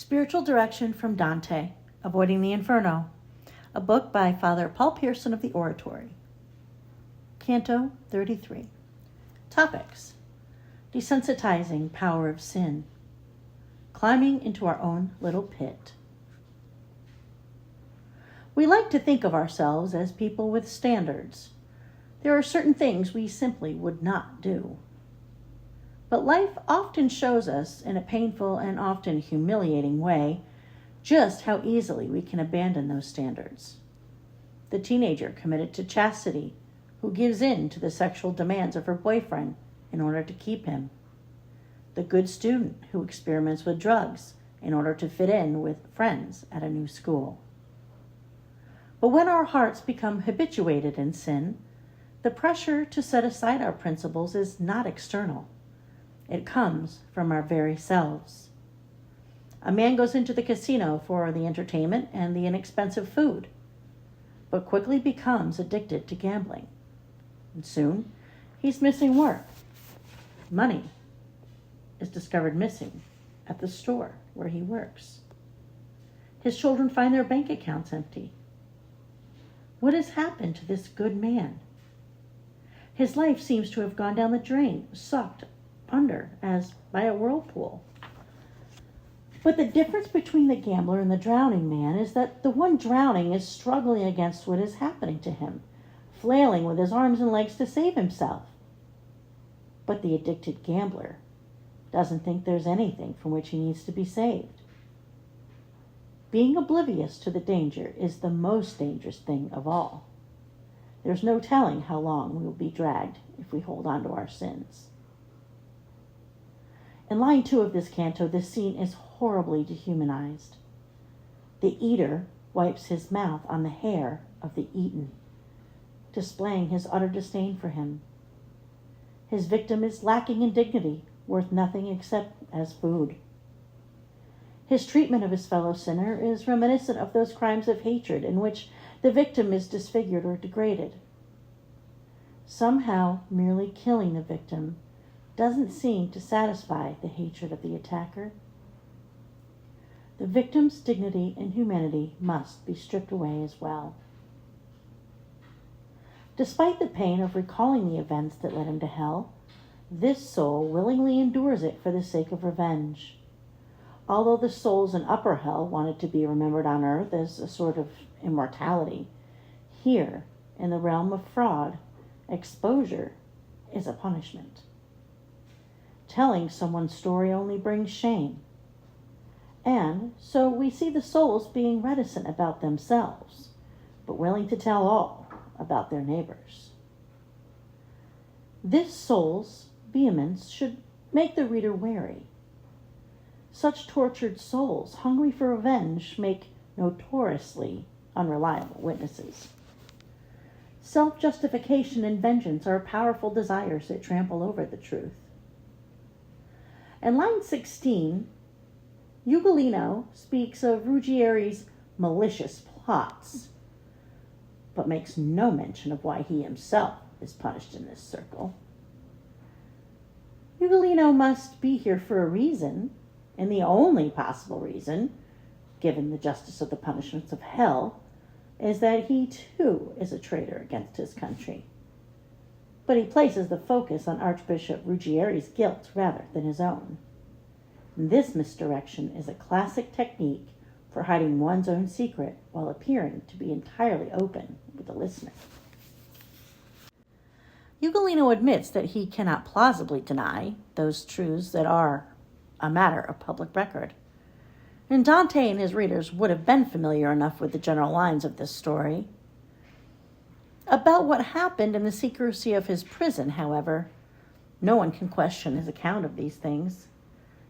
Spiritual Direction from Dante, Avoiding the Inferno, a book by Father Paul Pearson of the Oratory. Canto 33. Topics: Desensitizing Power of Sin, Climbing into Our Own Little Pit. We like to think of ourselves as people with standards. There are certain things we simply would not do. But life often shows us, in a painful and often humiliating way, just how easily we can abandon those standards. The teenager committed to chastity, who gives in to the sexual demands of her boyfriend in order to keep him. The good student who experiments with drugs in order to fit in with friends at a new school. But when our hearts become habituated in sin, the pressure to set aside our principles is not external. It comes from our very selves. A man goes into the casino for the entertainment and the inexpensive food, but quickly becomes addicted to gambling. And soon, he's missing work. Money is discovered missing at the store where he works. His children find their bank accounts empty. What has happened to this good man? His life seems to have gone down the drain, sucked under as by a whirlpool. But the difference between the gambler and the drowning man is that the one drowning is struggling against what is happening to him, flailing with his arms and legs to save himself. But the addicted gambler doesn't think there's anything from which he needs to be saved. Being oblivious to the danger is the most dangerous thing of all. There's no telling how long we will be dragged if we hold on to our sins. In line 2 of this canto, this scene is horribly dehumanized. The eater wipes his mouth on the hair of the eaten, displaying his utter disdain for him. His victim is lacking in dignity, worth nothing except as food. His treatment of his fellow sinner is reminiscent of those crimes of hatred in which the victim is disfigured or degraded. Somehow, merely killing the victim doesn't seem to satisfy the hatred of the attacker. The victim's dignity and humanity must be stripped away as well. Despite the pain of recalling the events that led him to hell, this soul willingly endures it for the sake of revenge. Although the souls in upper hell wanted to be remembered on earth as a sort of immortality, here, in the realm of fraud, exposure is a punishment. Telling someone's story only brings shame. And so we see the souls being reticent about themselves, but willing to tell all about their neighbors. This soul's vehemence should make the reader wary. Such tortured souls, hungry for revenge, make notoriously unreliable witnesses. Self-justification and vengeance are powerful desires that trample over the truth. In line 16, Ugolino speaks of Ruggieri's malicious plots, but makes no mention of why he himself is punished in this circle. Ugolino must be here for a reason, and the only possible reason, given the justice of the punishments of hell, is that he too is a traitor against his country. But he places the focus on Archbishop Ruggieri's guilt rather than his own. This misdirection is a classic technique for hiding one's own secret while appearing to be entirely open with the listener. Ugolino admits that he cannot plausibly deny those truths that are a matter of public record. And Dante and his readers would have been familiar enough with the general lines of this story. About what happened in the secrecy of his prison, however, no one can question his account of these things.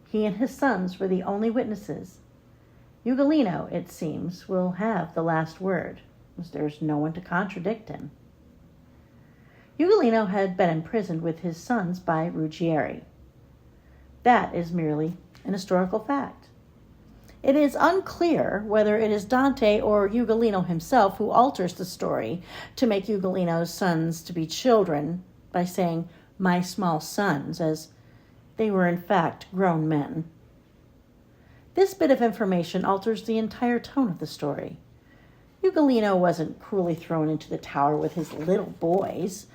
He and his sons were the only witnesses. Ugolino, it seems, will have the last word, as there's no one to contradict him. Ugolino had been imprisoned with his sons by Ruggieri. That is merely an historical fact. It is unclear whether it is Dante or Ugolino himself who alters the story to make Ugolino's sons to be children by saying, "my small sons," as they were in fact grown men. This bit of information alters the entire tone of the story. Ugolino wasn't cruelly thrown into the tower with his little boys,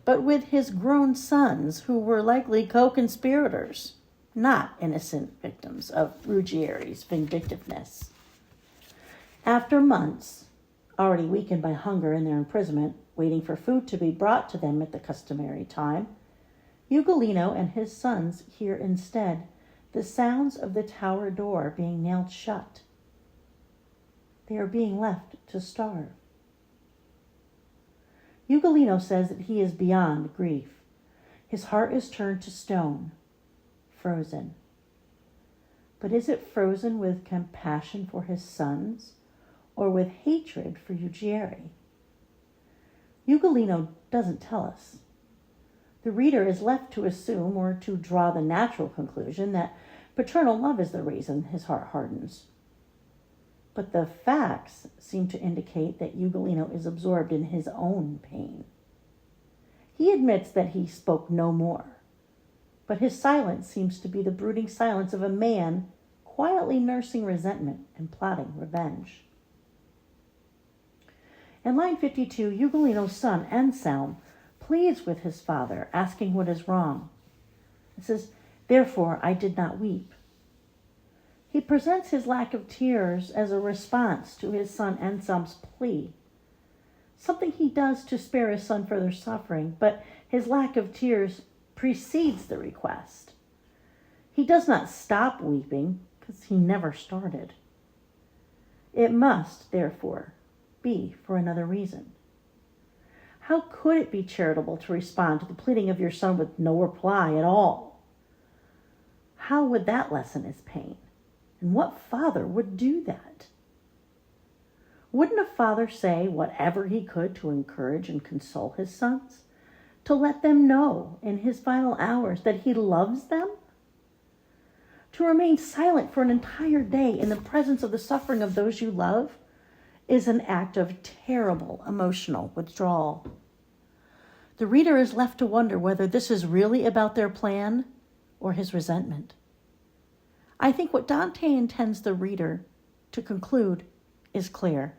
but with his grown sons who were likely co-conspirators, not innocent victims of Ruggieri's vindictiveness. After months, already weakened by hunger in their imprisonment, waiting for food to be brought to them at the customary time, Ugolino and his sons hear instead the sounds of the tower door being nailed shut. They are being left to starve. Ugolino says that he is beyond grief. His heart is turned to stone, frozen. But is it frozen with compassion for his sons or with hatred for Ruggieri? Ugolino doesn't tell us. The reader is left to assume or to draw the natural conclusion that paternal love is the reason his heart hardens. But the facts seem to indicate that Ugolino is absorbed in his own pain. He admits that he spoke no more, but his silence seems to be the brooding silence of a man quietly nursing resentment and plotting revenge. In line 52, Ugolino's son, Anselm, pleads with his father, asking what is wrong. It says, "Therefore I did not weep." He presents his lack of tears as a response to his son Anselm's plea, something he does to spare his son further suffering, but his lack of tears precedes the request. He does not stop weeping because he never started. It must, therefore, be for another reason. How could it be charitable to respond to the pleading of your son with no reply at all? How would that lessen his pain? And what father would do that? Wouldn't a father say whatever he could to encourage and console his sons? To let them know in his final hours that he loves them? To remain silent for an entire day in the presence of the suffering of those you love is an act of terrible emotional withdrawal. The reader is left to wonder whether this is really about their plan or his resentment. I think what Dante intends the reader to conclude is clear.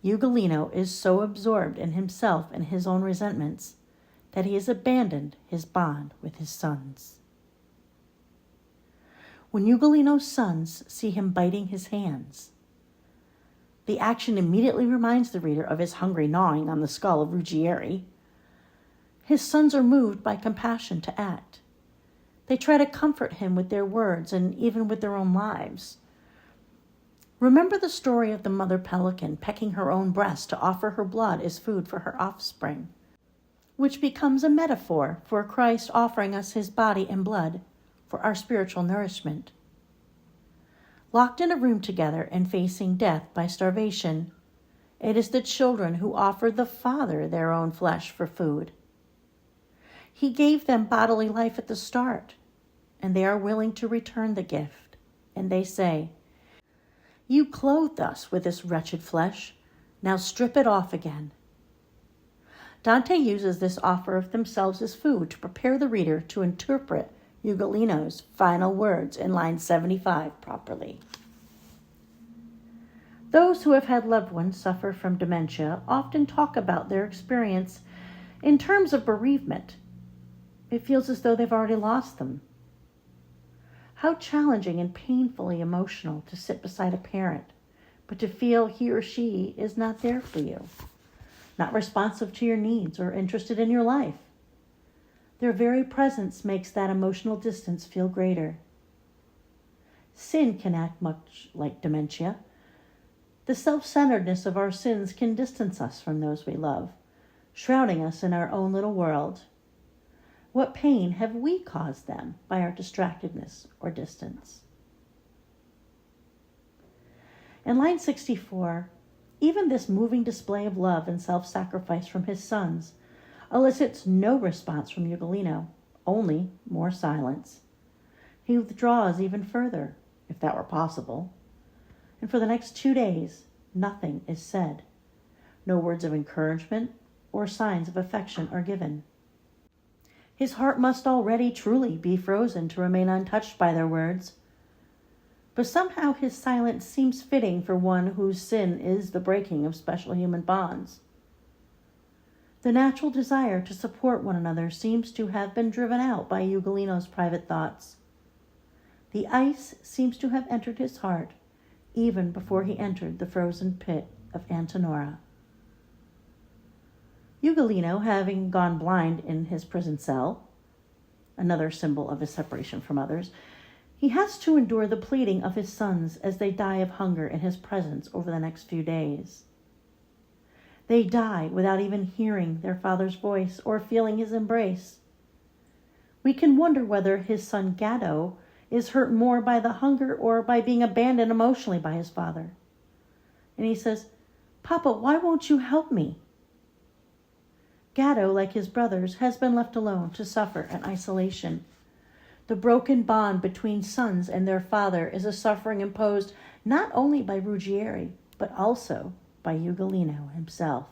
Ugolino is so absorbed in himself and his own resentments that he has abandoned his bond with his sons. When Ugolino's sons see him biting his hands, the action immediately reminds the reader of his hungry gnawing on the skull of Ruggieri. His sons are moved by compassion to act. They try to comfort him with their words and even with their own lives. Remember the story of the mother pelican pecking her own breast to offer her blood as food for her offspring, which becomes a metaphor for Christ offering us his body and blood for our spiritual nourishment. Locked in a room together and facing death by starvation, it is the children who offer the Father their own flesh for food. He gave them bodily life at the start, and they are willing to return the gift. And they say, "You clothed us with this wretched flesh. Now strip it off again." Dante uses this offer of themselves as food to prepare the reader to interpret Ugolino's final words in line 75 properly. Those who have had loved ones suffer from dementia often talk about their experience in terms of bereavement. It feels as though they've already lost them. How challenging and painfully emotional to sit beside a parent, but to feel he or she is not there for you, not responsive to your needs or interested in your life. Their very presence makes that emotional distance feel greater. Sin can act much like dementia. The self-centeredness of our sins can distance us from those we love, shrouding us in our own little world. What pain have we caused them by our distractedness or distance? In line 64, even this moving display of love and self-sacrifice from his sons elicits no response from Ugolino, only more silence. He withdraws even further, if that were possible. And for the next 2 days, nothing is said. No words of encouragement or signs of affection are given. His heart must already truly be frozen to remain untouched by their words. but somehow his silence seems fitting for one whose sin is the breaking of special human bonds. The natural desire to support one another seems to have been driven out by Ugolino's private thoughts. The ice seems to have entered his heart even before he entered the frozen pit of Antenora. Ugolino, having gone blind in his prison cell, another symbol of his separation from others, he has to endure the pleading of his sons as they die of hunger in his presence over the next few days. They die without even hearing their father's voice or feeling his embrace. We can wonder whether his son Canto is hurt more by the hunger or by being abandoned emotionally by his father. And he says, "Papa, why won't you help me?" Canto, like his brothers, has been left alone to suffer in isolation. The broken bond between sons and their father is a suffering imposed not only by Ruggieri, but also by Ugolino himself.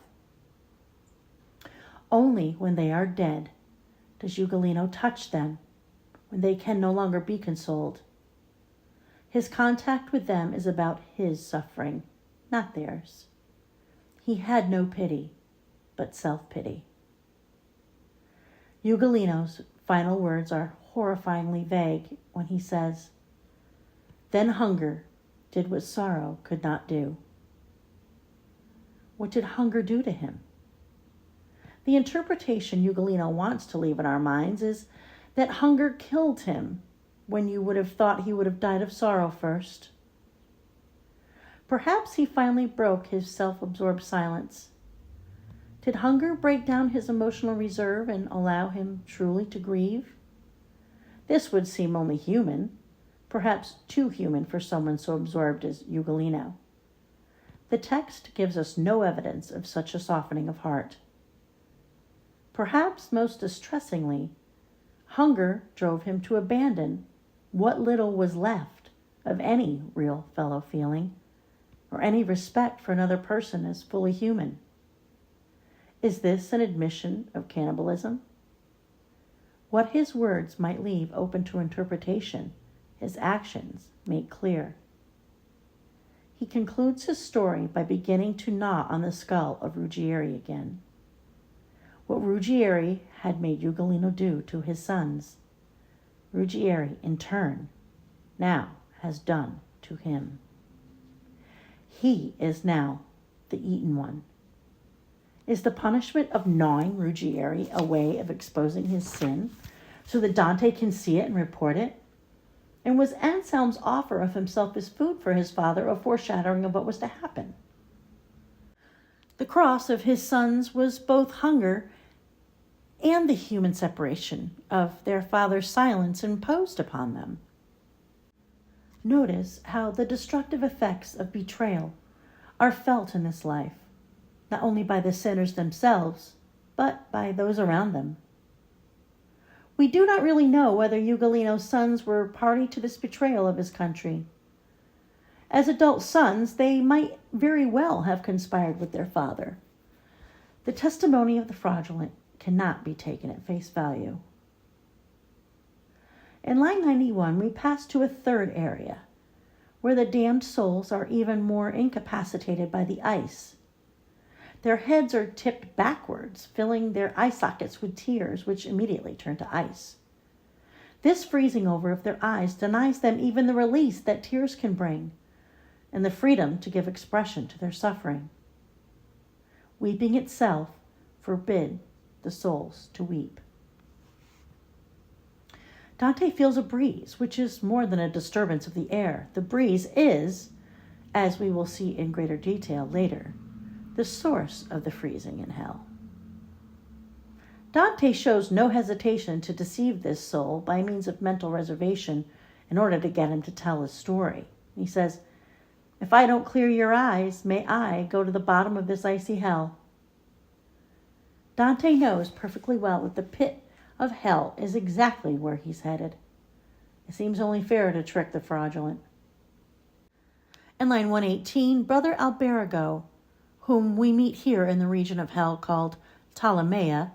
Only when they are dead does Ugolino touch them, when they can no longer be consoled. His contact with them is about his suffering, not theirs. He had no pity, but self-pity. Ugolino's final words are horrifyingly vague when he says, "Then hunger did what sorrow could not do." What did hunger do to him? The interpretation Ugolino wants to leave in our minds is that hunger killed him when you would have thought he would have died of sorrow first. Perhaps he finally broke his self-absorbed silence. Did hunger break down his emotional reserve and allow him truly to grieve? This would seem only human, perhaps too human for someone so absorbed as Ugolino. The text gives us no evidence of such a softening of heart. Perhaps most distressingly, hunger drove him to abandon what little was left of any real fellow feeling or any respect for another person as fully human. Is this an admission of cannibalism? What his words might leave open to interpretation, his actions make clear. He concludes his story by beginning to gnaw on the skull of Ruggieri again. What Ruggieri had made Ugolino do to his sons, Ruggieri, in turn, now has done to him. He is now the eaten one. Is the punishment of gnawing Ruggieri a way of exposing his sin so that Dante can see it and report it? And was Anselm's offer of himself as food for his father a foreshadowing of what was to happen? The cross of his sons was both hunger and the human separation of their father's silence imposed upon them. Notice how the destructive effects of betrayal are felt in this life, not only by the sinners themselves, but by those around them. We do not really know whether Ugolino's sons were party to this betrayal of his country. As adult sons, they might very well have conspired with their father. The testimony of the fraudulent cannot be taken at face value. In line 91, we pass to a third area, where the damned souls are even more incapacitated by the ice. Their heads are tipped backwards, filling their eye sockets with tears, which immediately turn to ice. This freezing over of their eyes denies them even the release that tears can bring, and the freedom to give expression to their suffering. Weeping itself forbid the souls to weep. Dante feels a breeze, which is more than a disturbance of the air. The breeze is, as we will see in greater detail later, the source of the freezing in hell. Dante shows no hesitation to deceive this soul by means of mental reservation in order to get him to tell his story. He says, "If I don't clear your eyes, may I go to the bottom of this icy hell." Dante knows perfectly well that the pit of hell is exactly where he's headed. It seems only fair to trick the fraudulent. In line 118, Brother Alberigo, whom we meet here in the region of hell called Ptolemea,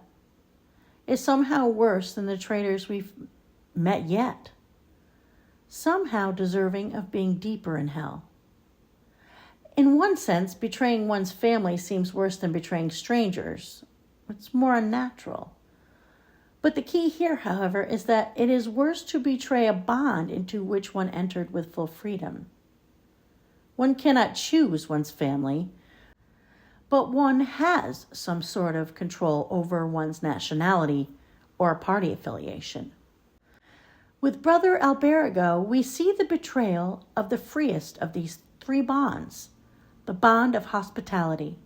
is somehow worse than the traitors we've met yet. somehow deserving of being deeper in hell. In one sense, betraying one's family seems worse than betraying strangers. It's more unnatural. But the key here, however, is that it is worse to betray a bond into which one entered with full freedom. One cannot choose one's family, but one has some sort of control over one's nationality or party affiliation. With Brother Alberigo, we see the betrayal of the freest of these three bonds, the bond of hospitality.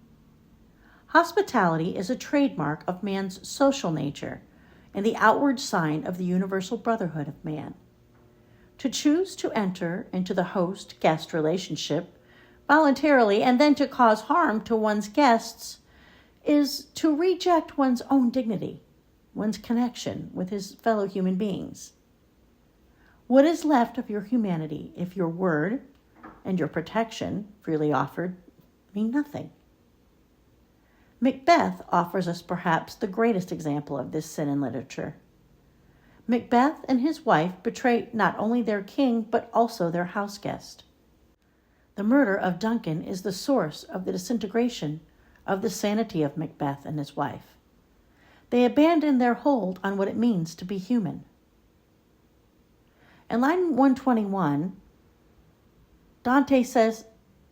Hospitality is a trademark of man's social nature and the outward sign of the universal brotherhood of man. To choose to enter into the host-guest relationship voluntarily and then to cause harm to one's guests is to reject one's own dignity, one's connection with his fellow human beings. What is left of your humanity if your word and your protection, freely offered, mean nothing? Macbeth offers us perhaps the greatest example of this sin in literature. Macbeth and his wife betray not only their king, but also their house guest. The murder of Duncan is the source of the disintegration of the sanity of Macbeth and his wife. They abandon their hold on what it means to be human. In line 121, Dante says,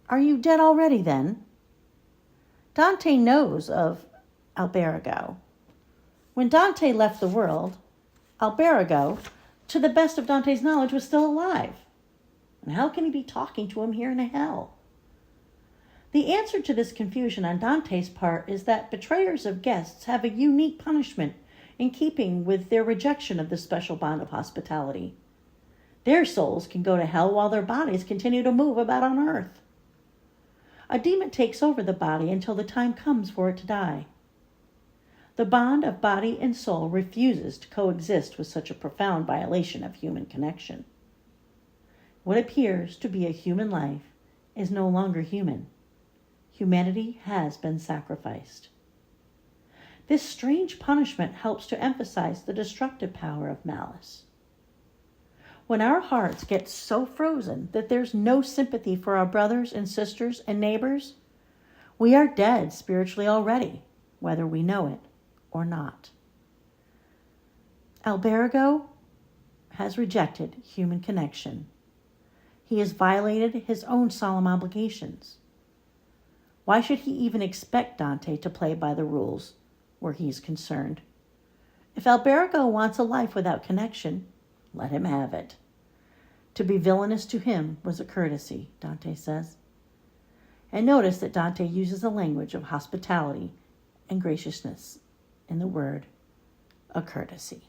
"Are you dead already then?" Dante knows of Alberigo. When Dante left the world, Alberigo, to the best of Dante's knowledge, was still alive. And how can he be talking to him here in hell? The answer to this confusion on Dante's part is that betrayers of guests have a unique punishment in keeping with their rejection of this special bond of hospitality. Their souls can go to hell while their bodies continue to move about on earth. A demon takes over the body until the time comes for it to die. The bond of body and soul refuses to coexist with such a profound violation of human connection. What appears to be a human life is no longer human. Humanity has been sacrificed. This strange punishment helps to emphasize the destructive power of malice. When our hearts get so frozen that there's no sympathy for our brothers and sisters and neighbors, we are dead spiritually already, whether we know it or not. Alberigo has rejected human connection. He has violated his own solemn obligations. Why should he even expect Dante to play by the rules where he is concerned? If Alberigo wants a life without connection, let him have it. To be villainous to him was a courtesy, Dante says. And notice that Dante uses the language of hospitality and graciousness in the word, a courtesy.